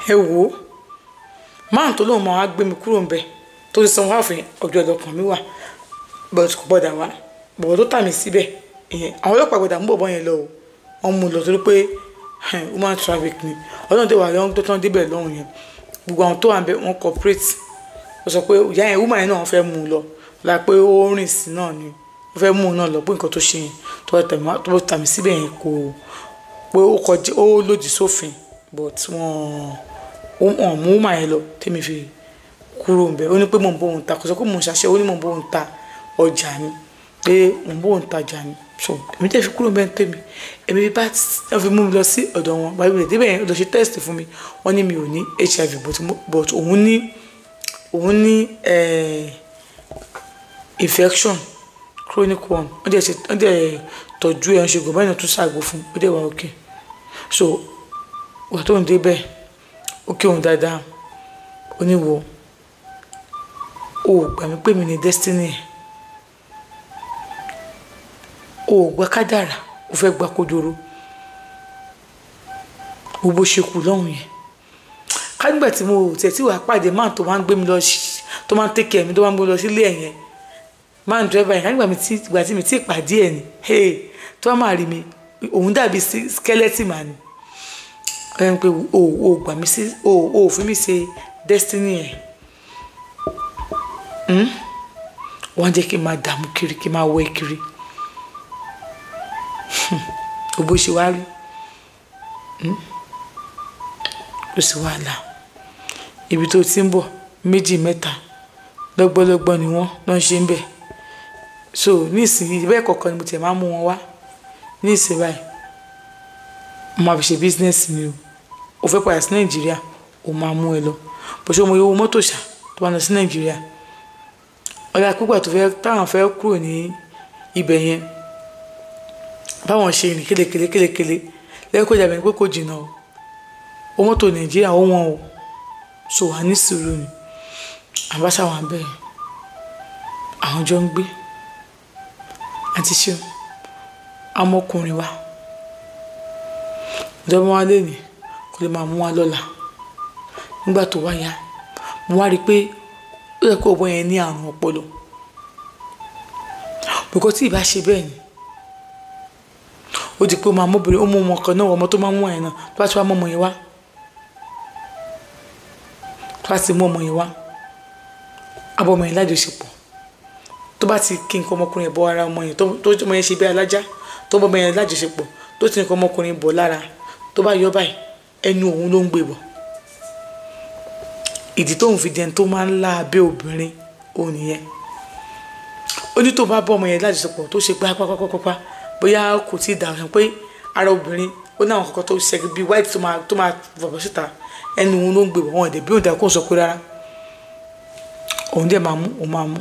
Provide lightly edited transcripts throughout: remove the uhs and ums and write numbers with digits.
ẹ wò ó máa tó lóun máa wá gbé mi kúrò ńbẹ̀ tó ti sanwó àfin ọjọ́ ọlọ́kàn mi wà but kò gbọ́dọ̀ wá bọ̀bọ̀ tó tà mí síbẹ̀ ìyẹn àwọn ọlọ́pàá gbọ́dọ̀ mú bọ̀bọ̀ yẹn lọ o wọ́n mú un lọ torí pé human traffic ni ọlọ́run tó wà lọ́wọ́ tó tán débẹ̀ lọ́hùn yẹn gbogbo àwọn tó wà ńbẹ̀ wọ́n cooperate ó sọ pé ìyá yẹn woman yẹn náà wọ́n fẹ́ mú un lọ la pé ó rìn sí náà ni wọ́n fẹ́ mú un náà lọ pé nǹkan tó ṣe yẹn tó tà mí síbẹ̀ yẹn kò pé ó kọjá ó lòdì sófin but wọ́n mú woman yẹn lọ tèmi fi kúrò ńbẹ̀ ó ní pé mò ń bóun ta kò sọ pé mò ń ṣàṣẹ ó ní mò ń bóun ta ọjà ni pé mò ń bóun tajà ni so èmi tẹ́ fi kúrò ńbẹ̀ tèmi èmi bá fi mú mi lọ sí ọ̀dọ̀ wọn báyìí lè débẹ̀ yẹn lọ ṣe test fún mi wọ́n ní mi ò ní HIV but òun ní infection chronic one wọ́n dẹ̀ tọ́jú ẹ̀ ń ṣe gbọ̀nbọ́n náà tún ṣàgbo fún ó dẹ̀ wá okay so wà tó ń débẹ̀ ó kí òun dáadáa ó ní wo ó gbà mí pé mi ní destiny ẹ̀ ó gbà kádàrà ó fẹ́ gbà kódoro gbogbo ṣe kù lọ́hùn yẹn kánígbà tí mo tẹ̀ tí wàá pàdé máà tó máa ń gbé mi lọ tó máa ń tẹ́kẹ̀ mi tó máa ń gbé mi lọ sílé ẹ̀ yẹn máà ń dírẹ́bà yẹn kánígbà tí mi tí pàdé ẹ̀ ni tó bá máa rí mi òun dàbí skeleton man ni ẹ̀ ń pé o gbà mí sí o fún mi ṣe destiny ẹ̀ wọ́n jẹ́ kí n máa dààmú kiri kí n máa wẹ̀ kiri gbogbo ṣe wá rí ó sì wá là ibi tó ti ń bọ̀ méjì mẹ́ta lọ́gbọ́lọ́gbọ́ ni wọ́n lọ́n ṣe ń bẹ̀ so ní ìsinyìí bẹ́ẹ̀ kọ̀ọ̀kan ni mo tiẹ̀ máa ń mú wọn wá ní ìsìn báyìí mo máa fi ṣe business mi o fẹ́ padà sí Nàìjíríà o máa mú ẹ lọ bó ṣe mo yọ owó mọ́tò ṣá tó wà lọ sí Nàìjíríà ọ̀la pípa tó fẹ́ táwọn fẹ́ kúrò ní ibẹ̀ yẹn báwọn ṣe ní kélekèlé lẹ́yìn kó jàbẹ̀ ní pé kò jìnnà o mọ́tò Nàìjíríà ó wọ́n o so wà ní sùúrù ni àbáṣà wà bẹ́ẹ̀ àwọn jọ ń gbé àti ṣe ọmọkùnrin wa ìjọba wa lè ní kó lè máa mú wa lọ́la nígbà tó wá yá mo wá rí i pé ó yẹ kó ọmọ yẹn ní àrùn ọpọlọ bùkọ́ tí ìbá ṣe bẹ́ẹ̀ ni ó di pé ó máa mọ́bìnrin ó mú ọmọ kan náà ọmọ tó máa mú ẹ̀ náà tó bá ti wá mọ́ ọmọ yẹn wá tó bá ti mú ọmọ yẹn wá abọ́ ọmọ yẹn lájọṣepọ̀ tó bá ti kí nǹkan ọmọkùnrin bọ́ ara ọmọ yẹn tó ọmọ yẹn ṣe bí alájá tó bọ́ ọmọ yẹn lájọṣepọ̀ tó ti nǹkan ọmọkùnrin bọ̀ lára tó bá yọ báyìí ẹnu òun ló ń gbé bọ̀ ìdí tóun fi dẹni tó máa ń lá abẹ́ obìnrin òun nìyẹn ó ní tó bá bọ́ ọmọ yẹn lájọṣepọ̀ tó ṣe pápápápápá bóyá kò tí ì dà ọ̀sán pé ara obìnrin ó ní àwọn kankan tó ṣe bí white tó máa fọ̀bọ̀ síta ẹnu òun ló ń gbé bọ̀ wọn ẹ̀dẹ̀ bí òun dà kó sọ pé rárá òun dẹ̀ máa mú òun máa mú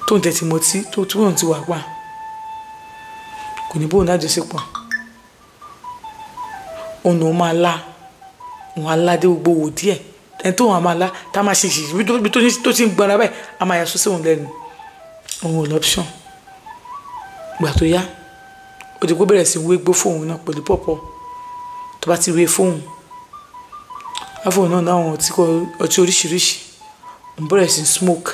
tóun tẹ̀ tí mo tí tó túwọ̀n ti wà pa kò ní bóun lájọṣepọ̀ òun lòun máa lá òun aládé gbogbo wò díẹ̀ ẹni tó wọn a máa lá tá a máa ṣe ìṣìṣì bí tó ti ń gbọ́nra báyìí a máa yà sọ sí òun lẹ́nu òun ò lọ́pṣọ̀n gbà tó yá òdìgbò bẹ̀rẹ̀ sí wé gbó fóun náà pẹ̀lú pọ̀pọ̀ tó bá ti wé fóun afóun náà láwọn ọtí oríṣiríṣi òun bẹ̀rẹ̀ sí smoke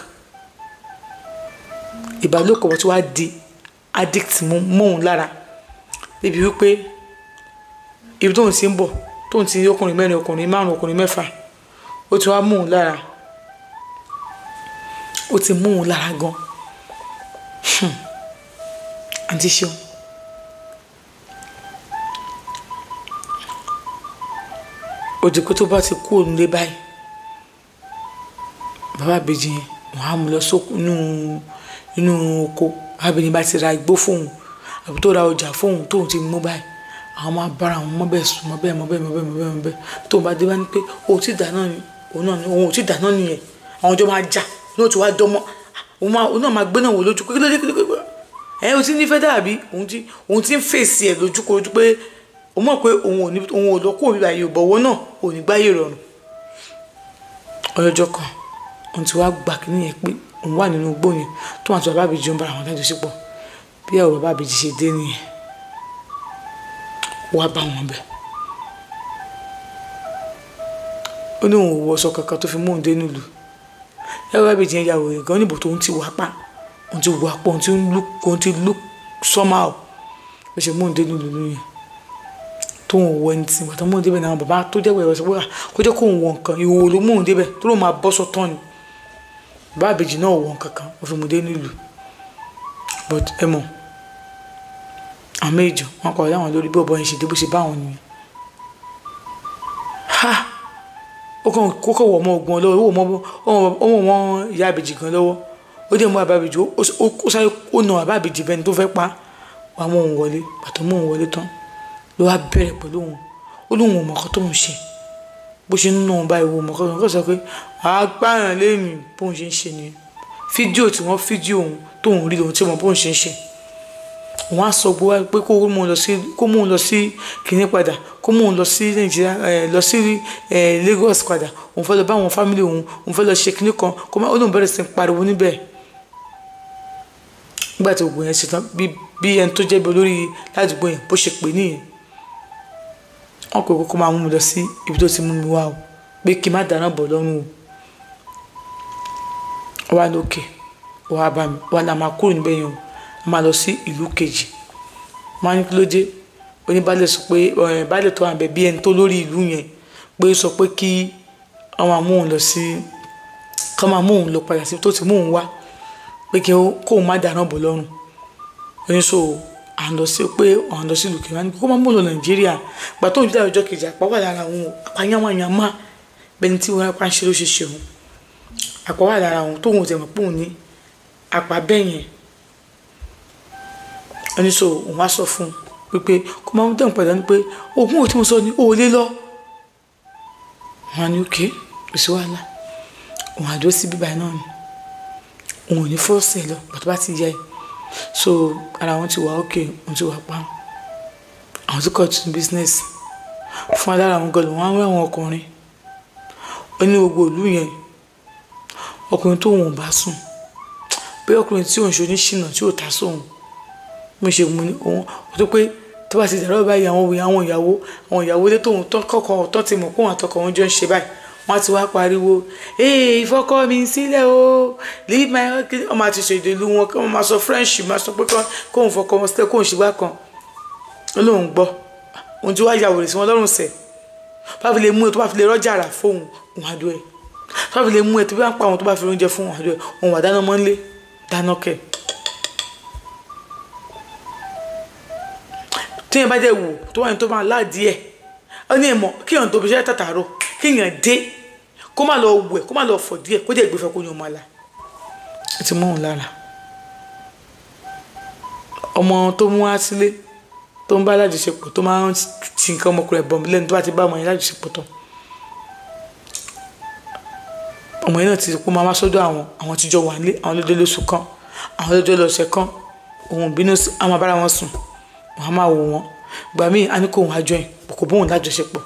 ìbálòpọ̀ tí wàá di addict mọ́ òun lára débi wípé ibi tóun ti ń bọ̀ tóun ti ọkùnrin mẹ́rin ọkùnrin márùn ọkùnrin mẹ́fà ó ti wá mú òun lára ó ti mú òun lára gan àǹtí ṣeun òdìkú tó bá ti kú òun lé báyìí bàbá àbèjì yẹn wọn á mú lọ sókun inú oko àbẹ̀ni bá ti ra igbó fóun àbí tó ra ọjà fóun tóun ti mú báyìí àwọn máa bára àwọn mọ́ bẹ́ẹ̀ sùn mọ́ bẹ́ẹ̀ tó bá dé bá ní pé òun ti dáná ni òun náà ni òun ò ti dáná nìyẹn àwọn ọjọ́ máa jà ní òtún wá dánmọ́ òun náà máa gbé náà wò lójú pé kí o ti ní fẹ́ dàbí òun ti ń fèsì ẹ̀ lójúkojú pé òun mọ̀ pé òun ò lọ kó òbí báyìí òbọ̀wọ́ náà ò ní gbáyé rọrùn ọlọ́jọ́ kan òun ti wá gbà kí nìyẹn pé òun wà nínú igbó yẹn tó wọn àti bàbá àbèjì ń bára àwọn lájọṣepọ̀ bí ẹ̀rọ bàbá àbèjì ṣe dé nìyẹn wá bá wọn bẹ̀ ó ní òun ò wọṣọ kankan tó fi mú òun dé nílùú ẹ̀rọ àbèjì yẹn yàwó rẹ̀ gan níbo tó ń ti wá pa òun ti wà pọ̀ òun ti look somehow bó ṣe mú òun dé nílùú yẹn tó ń wọ ẹni tí bàtà mú òun débẹ̀ náà bàbá tó jẹ́ wẹ̀rẹ̀ sọ pé kó jẹ́ kó ń wọ nǹkan ìhòòhò ló mú òun débẹ̀ tó ló máa bọ́ sọ́tọ́ ni bàbá àbèjì náà wọ nǹkan kan ó fi mú dé nílùú but ẹ mọ̀ àmì ìjọ wọn kọ̀ láwọn lórí bí ọ̀bọ yẹn ṣe dé bó ṣe bá wọn nìyẹn ha ó kàn kókò wọ̀ ọmọ ogun lọ́wọ́ ọmọ wọn ìyá àbèjì gan lọ́wọ́ ó dé mú bàbá àbèjì ó sáré ó nà bàbá àbèjì bẹni tó fẹ́ pa wà mú òun wọlé pàtó mú òun wọlé tán ló wá bẹ̀rẹ̀ pẹ̀lú òun ó lóun ò mọ̀kọ́ tó ń ṣe bó ṣe ń nà òun báyìí wò mọ̀kọ́ tó ń sọ pé àgbàràn lẹ́yìn bóun ṣe ń ṣe nìyẹn fídíò tí wọ́n fídíò òun tóun rí lòun tí wọ́n bóun ṣe ń ṣe wọ́n á sọ gbówá pé kó mú un lọ sí kìnní padà kó mú un lọ sí Nàìjíríà lọ sí Lagos padà òun fẹ́ lọ bá àwọn fámìlì òun fẹ́ lọ ṣe kìnní kan kó má ó lóun bẹ̀rẹ̀ sí pariwo níbẹ̀ nígbà tí gbogbo yẹn ṣe tán bí ẹni tó jẹ́ bí olórí ládùúgbò yẹn bó ṣe pè nìyẹn wọ́n pè kó máa mú mi lọ sí ibi tó ti mú mi wá o pé kí n má dáná bọ̀ lọ́rùn o wá lókè wá bá mi wá la máa kúrò níbẹ̀ yẹn o máa lọ sí ìlú kejì máa ní kí ló dé oníbàálẹ̀ sọ pé baálẹ̀ tó wà bẹ̀ bí ẹni tó lórí ìlú yẹn pé sọ pé kí wọ́n máa mú òun lọ sí kí wọ́n máa mú òun lọ padà sí tó ti mú òun wá pé kí kóun má dáná bọ̀ lọ́rùn oníṣòwò à ń lọ sí pé à ń lọ sí ìlú kejì wá ní kó máa mú òun lọ Nàìjíríà gbà tó ń jí àwùjọ kejì àpá wà lára òun àpáyánwáyánmá bẹni tí wọn apá ń ṣe ló ṣe ṣe òun àpá wà lára òun tóun ò tẹ̀ mọ̀ pé òun ní àpá bẹ́ẹ̀ yẹn ẹni so òun wá sọ fún un pé kó máa ń dẹ̀hùn padà ní pé òun ò tí mo sọ ní òun lé lọ wọn ni òkè kò sí wàhálà òun àdó sí bíbá náà ni òun ò ní fọ́ọ̀sì lọ bàtà bá ti yẹ ẹ so ara wọn ti wà òkè òun ti wà pa àwọn tí kò tún business fún alára àwọn gọlù wọn á wẹ àwọn ọkùnrin ó ní gbogbo ìlú yẹn ọkùnrin tó wọn ò bá sùn pé ọkùnrin tí òun ṣe oníṣìnà tí ò ta sóhun mo ṣe mú ní òun ó tó pé tó bá ti dàrọ́ báyìí àwọn ìyàwó lé tóun tán kọ́kọ́ tán ti mọ̀ pé òun àtọkọ wọn jọ ń ṣe báyìí wọ́n ti wá pariwo ìfọkọ mi sílẹ̀ o leave my husband ọmọ àti ṣe ìdèlú wọn kí wọ́n máa sọ French máa sọ pé kóun fọkọ wọn sílẹ̀ kóun ṣe bá kan ó lóun gbọ́ òun ti wá yàwó rẹ̀ sí wọn lọ́rùn sẹ̀ tó bá fi lè mú ẹ tó bá fi lè rọ́jà rà fóun òun àdó ẹ̀ tó bá fi lè mú ẹ tó bá ń pa àwọn tó bá fi oúnjẹ fún òun àdó ẹ̀ òun wà dáná mọ́lé dáná kẹ̀. tí yẹn bá dẹ̀ wò tó wà ní tó máa láàdí ẹ̀ ó ní ìmọ̀ kí èèyàn tó fi ṣẹ́ tàtàrọ̀ kí èèyàn dé kó má lọ wẹ̀ kó má lọ fọ̀ díẹ̀ kó dẹ̀ gbé fẹ́ kó yan ọmọ àlà ẹ ti mọ́ òun lára ọmọ tó mú wá sílé tó ń bá lájọṣepọ̀ tó máa ń ti nǹkan ọmọkùnrin ẹ̀bọ̀n lẹ́nu tó bá ti bá ọmọ yẹn lájọṣepọ̀ tán ọmọ yẹn náà ti kó máa wá sọ́dọ̀ àwọn tíjọ wà nílé àwọn lọ́jọ́ lóṣù kan àwọn lọ́jọ́ lọ́sẹ̀ kan òun bínú àwọn abára wọn sùn wọn á máa wò wọn gbà míì á ní kó òun àjọ yẹn kò bóun lájọṣepọ̀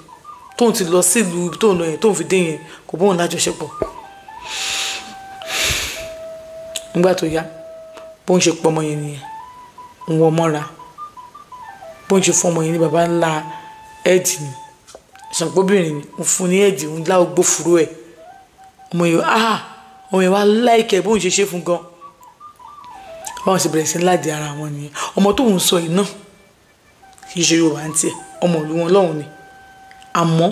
tóun ti lọ sílùú tóun lọ yẹn tóun fi dé yẹn kò bóun lájọṣepọ̀ nígbà tó yá bóun ṣe pọ̀ ọmọ yẹn nìyẹn òun wọ mọ́ra bóun ṣe fún ọmọ yẹn ní baba ńlá ẹ̀ẹ́dì ni ìṣàpọ̀bìnrin ni òun fún ní ẹ̀ẹ́dì òun lá ogbó fúru ẹ̀ ọmọ yẹn wá láìkẹ́ bóun ṣe ṣe fún gan báwọn ṣe bẹ̀rẹ̀ sí láti ara wọn nìyẹn ọmọ tóun sọ yìí náà kì í ṣe Yorùbá ń tiẹ̀ ọmọ ìlú wọn lọ́hùn ni àmọ́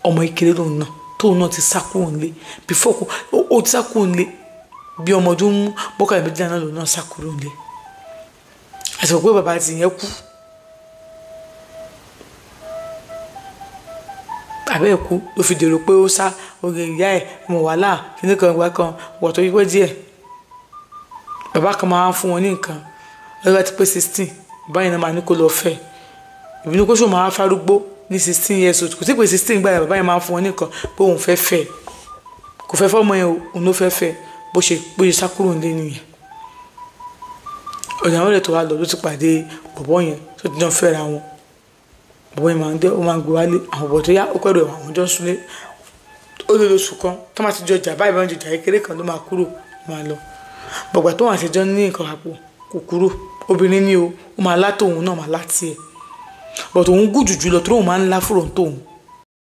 ọmọ ìkéré lòun náà tóun náà ti sá kúrò nílé before ó ti sá kúrò nílé bí ọmọ ọdún mọ́kànlá méjìlá náà lòun náà sá kúrò nílé àti pé bàbá ti yẹn kú àbẹ́ ẹ̀kú ló fi dèrò pé ó sá oge ìyá ẹ̀ ọmọ wàhálà kíní kan ìgbà kan wọ̀tọ̀ yíwẹ́ díẹ̀ bàbá kan máa ń fún wọn ní nǹkan lọ́wọ́ ti pé 16 báyìí náà máa ní kó lọ fẹ́ ìbínú kó ṣó máa fárúgbó ní 16 years old kò tí pé 16 gbà bàbá yẹn máa ń fún wọn ní nǹkan pé òun fẹ́ fẹ́ kò fẹ́ fọ́mọ yẹn òun ló fẹ́ fẹ́ bó ṣe sá kúrò nílé nìyẹn ọ̀dọ̀ àwọn ẹ̀rẹ̀ tó wá lọ ló ti pàdé bọ̀bọ̀ yẹn tó ti jọ fẹ́ra wọn bọ̀bọ̀ yẹn máa ń gbé wálé àwọn bọ̀ tó yá ó pẹ̀lú àwọn jọ súnlé ó lè lóṣù kan tó máa ti jọ jà báyìí bá ń jọjà kékeré kan ló máa kúrò máa lọ bọ̀gbà tó wà àtijọ́ ní nǹkan àpò kò kúrò obìnrin ni ó máa lá tòun náà máa lá tiẹ̀ bọ̀ tòun gùn jùjù lọ tó òun máa ń lá fúrò tóun